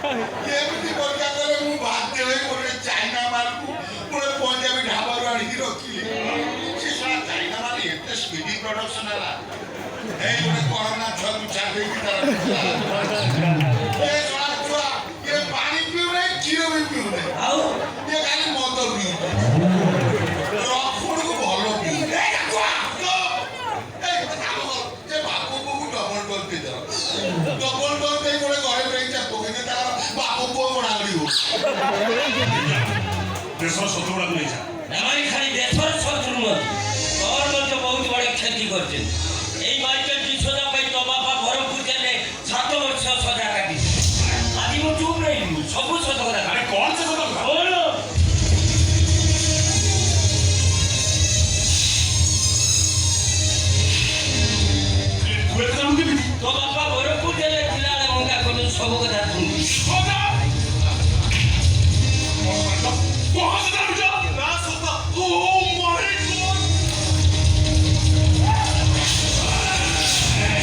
ଏମିତି ପରୀକ୍ଷା କଲେ ମୁଁ ବାଧ୍ୟ ହୋଇ ଗୋଟେ ଚାଇନା ମାଲକୁ ଗୋଟେ ପଞ୍ଜାବୀ ଢାବାରୁ ଆଣିକି ରଖିଲି। ସେ ଶଳା ଚାଇନା ମାଲ ଏତେ ସ୍ପିଡି ପ୍ରଡକ୍ସନ ହେଲା। ଏଇ ଗୋଟେ କରୋନା ଛୁଆକୁ ଛାଡ଼ି ଦେଇକି ତାର ଏ ଶଳା ଛୁଆ ଏ ପାଣି ପିଉ ନାହିଁ, କ୍ଷୀର ବି ପିଉ ନାହିଁ, ଆଉ ଏ ଖାଲି ମଦ ପିଉଛି। ରଫୁଡକୁ ଭଲ ପିଉ। ଡବଲ ଦେଇ ଗୋଟେ ଘରେ ନେଇ ଚାପ କିନ୍ତୁ ତାର ବାପ ପୁଅ ବଢା ଦେଶର ଶତ୍ରୁଗୁଡ଼ାକୁ ନେଇଯା।